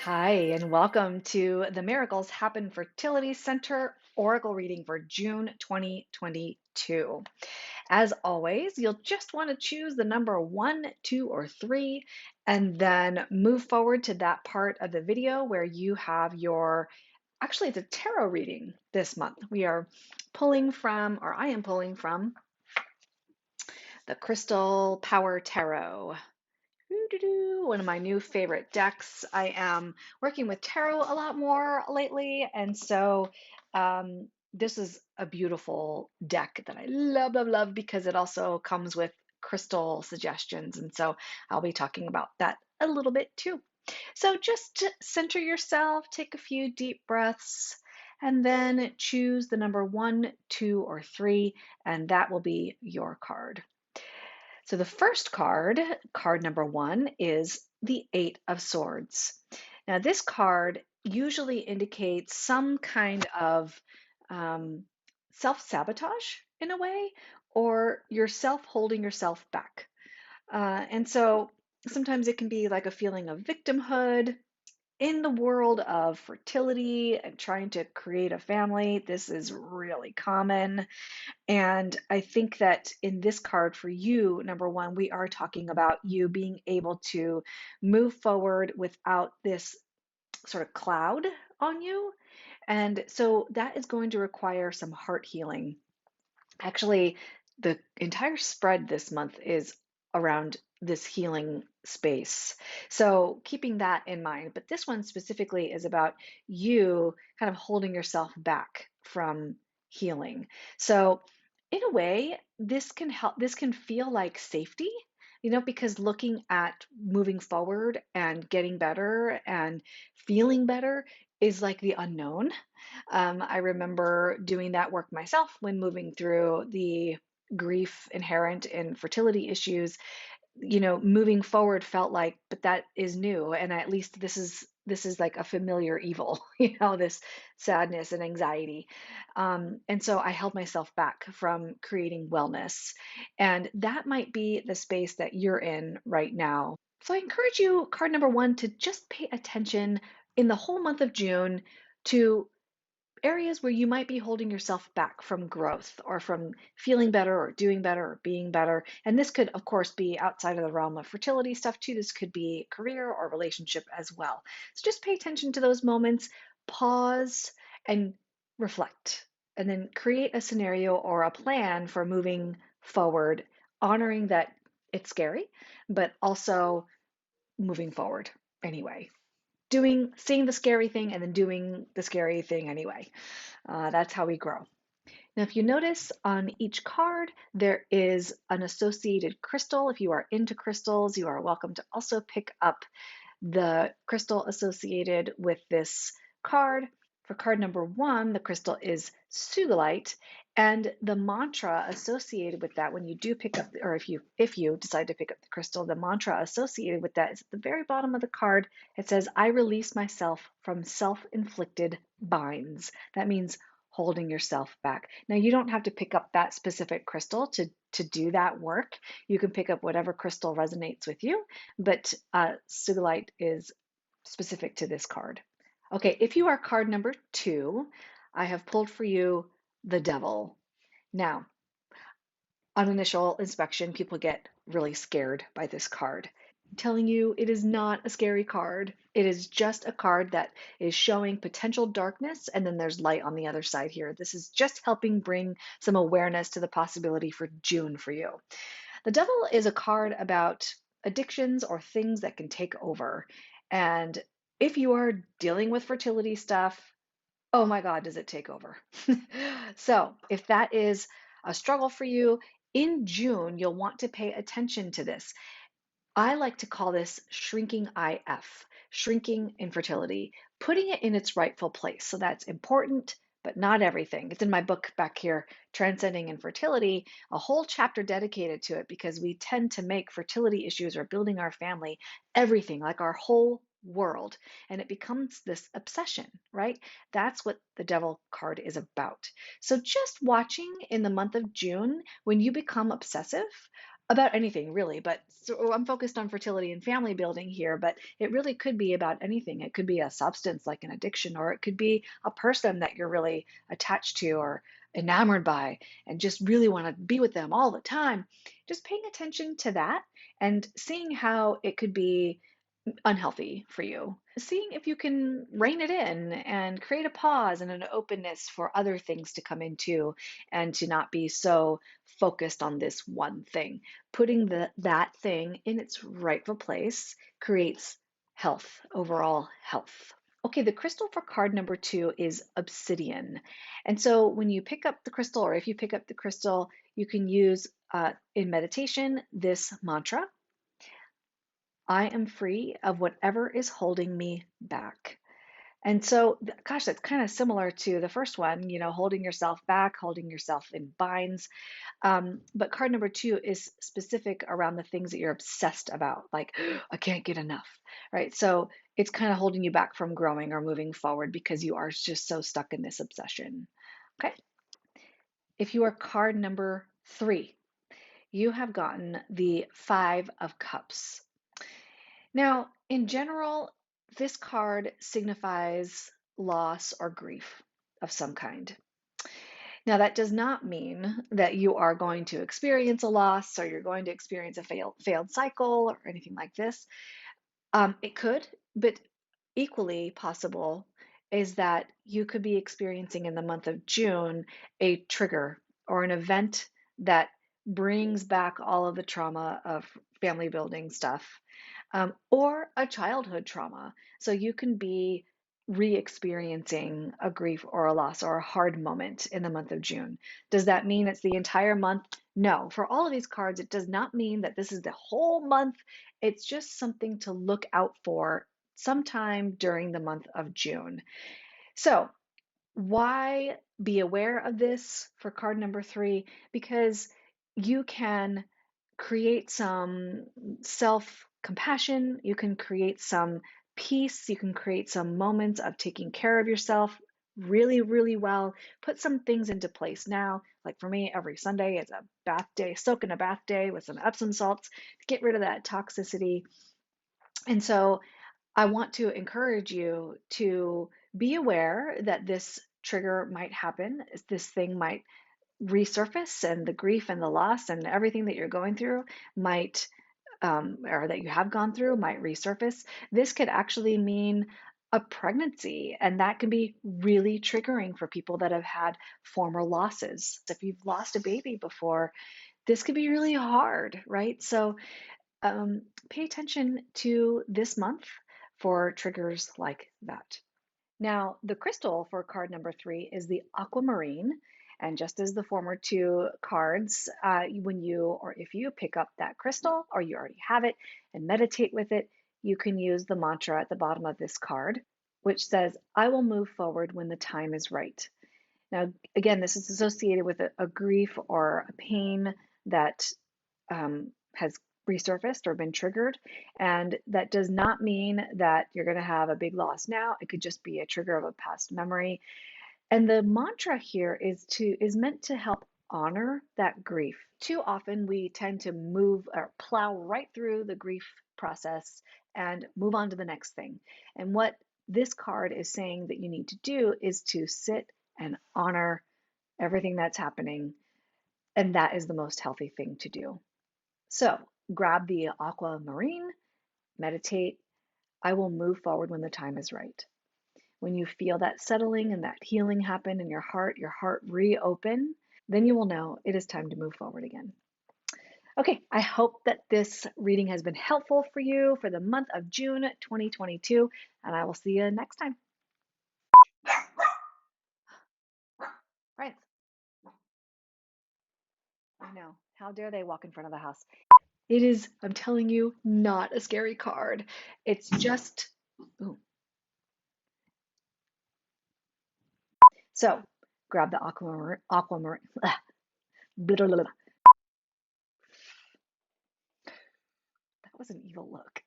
Hi, and welcome to the Miracles Happen Fertility Center Oracle reading for June 2022. As always, you'll just want to choose the number 1, 2, or 3, and then move forward to that part of the video where you have actually, it's a tarot reading this month. We are pulling from, or I am pulling from, the Crystal Power Tarot. One of my new favorite decks. I am working with tarot a lot more lately, and so this is a beautiful deck that I love, love, love because it also comes with crystal suggestions, and so I'll be talking about that a little bit too. So just center yourself, take a few deep breaths, and then choose the number 1, 2, or 3, and that will be your card. So the first card, card number 1, is the Eight of Swords. Now, this card usually indicates some kind of self-sabotage in a way, or yourself holding yourself back. And so sometimes it can be like a feeling of victimhood, in the world of fertility and trying to create a family. This is really common. And I think that in this card for you, number 1, we are talking about you being able to move forward without this sort of cloud on you. And so that is going to require some heart healing. Actually, the entire spread this month is around this healing space. So keeping that in mind, but this one specifically is about you kind of holding yourself back from healing. So in a way, this can help, this can feel like safety, because looking at moving forward and getting better and feeling better is like the unknown. I remember doing that work myself when moving through the grief inherent in fertility issues. Moving forward felt like, but that is new, and at least this is like a familiar evil, this sadness and anxiety. And so I held myself back from creating wellness, and that might be the space that you're in right now. So I encourage you, card number 1, to just pay attention in the whole month of June to areas where you might be holding yourself back from growth or from feeling better or doing better or being better. And this could, of course, be outside of the realm of fertility stuff too. This could be career or relationship as well. So just pay attention to those moments, pause, and reflect, and then create a scenario or a plan for moving forward, honoring that it's scary, but also moving forward anyway. Seeing the scary thing and then doing the scary thing anyway. That's how we grow. Now, if you notice on each card, there is an associated crystal. If you are into crystals, you are welcome to also pick up the crystal associated with this card. For card number 1, the crystal is sugilite, and the mantra associated with that, when you do pick up, or if you decide to pick up the crystal, the mantra associated with that is at the very bottom of the card. It says, "I release myself from self-inflicted binds." That means holding yourself back. Now, you don't have to pick up that specific crystal to do that work. You can pick up whatever crystal resonates with you, but sugilite is specific to this card. Okay, if you are card number 2, I have pulled for you the Devil. Now, on initial inspection, people get really scared by this card. I'm telling you, it is not a scary card. It is just a card that is showing potential darkness, and then there's light on the other side here. This is just helping bring some awareness to the possibility for June for you. The Devil is a card about addictions or things that can take over. And if you are dealing with fertility stuff, oh my God, does it take over? So, if that is a struggle for you, in June, you'll want to pay attention to this. I like to call this shrinking IF, shrinking infertility, putting it in its rightful place. So that's important, but not everything. It's in my book back here, Transcending Infertility, a whole chapter dedicated to it because we tend to make fertility issues or building our family everything, like our whole world. And it becomes this obsession, right? That's what the Devil card is about. So just watching in the month of June, when you become obsessive, about anything really, but so I'm focused on fertility and family building here, but it really could be about anything. It could be a substance like an addiction, or it could be a person that you're really attached to or enamored by and just really want to be with them all the time. Just paying attention to that and seeing how it could be unhealthy for you. Seeing if you can rein it in and create a pause and an openness for other things to come into and to not be so focused on this one thing. Putting that thing in its rightful place creates health, overall health. Okay, the crystal for card number 2 is obsidian. And so when you pick up the crystal, or if you pick up the crystal, you can use in meditation this mantra: I am free of whatever is holding me back. And so, gosh, that's kind of similar to the first one, holding yourself back, holding yourself in binds. But card number 2 is specific around the things that you're obsessed about, like, I can't get enough, right? So it's kind of holding you back from growing or moving forward because you are just so stuck in this obsession. Okay. If you are card number 3, you have gotten the 5 of Cups. Now, in general, this card signifies loss or grief of some kind. Now, that does not mean that you are going to experience a loss or you're going to experience a failed cycle or anything like this. It could, but equally possible is that you could be experiencing in the month of June a trigger or an event that brings back all of the trauma of family building stuff, or a childhood trauma. So you can be re experiencing a grief or a loss or a hard moment in the month of June. Does that mean it's the entire month? No. For all of these cards, it does not mean that this is the whole month. It's just something to look out for sometime during the month of June. So, why be aware of this for card number 3? Because you can create some self compassion, you can create some peace, you can create some moments of taking care of yourself really, really well. Put some things into place now. Like for me, every Sunday is a bath day, soak in a bath day with some Epsom salts to get rid of that toxicity. And so I want to encourage you to be aware that this trigger might happen, this thing might resurface, and the grief and the loss and everything that you're going through might, or that you have gone through, might resurface. This could actually mean a pregnancy, and that can be really triggering for people that have had former losses. If you've lost a baby before, this could be really hard, right? So pay attention to this month for triggers like that. Now, the crystal for card number 3 is the aquamarine. And just as the former 2 cards, when you or if you pick up that crystal or you already have it and meditate with it, you can use the mantra at the bottom of this card, which says, I will move forward when the time is right. Now, again, this is associated with a grief or a pain that has resurfaced or been triggered. And that does not mean that you're going to have a big loss now. It could just be a trigger of a past memory. And the mantra here is meant to help honor that grief. Too often we tend to move or plow right through the grief process and move on to the next thing. And what this card is saying that you need to do is to sit and honor everything that's happening. And that is the most healthy thing to do. So grab the aquamarine, meditate. I will move forward when the time is right. When you feel that settling and that healing happen in your heart reopen, then you will know it is time to move forward again. Okay, I hope that this reading has been helpful for you for the month of June 2022, and I will see you next time. Right. I know. How dare they walk in front of the house? It is, I'm telling you, not a scary card. It's just, ooh. So grab the aquamarine. That was an evil look.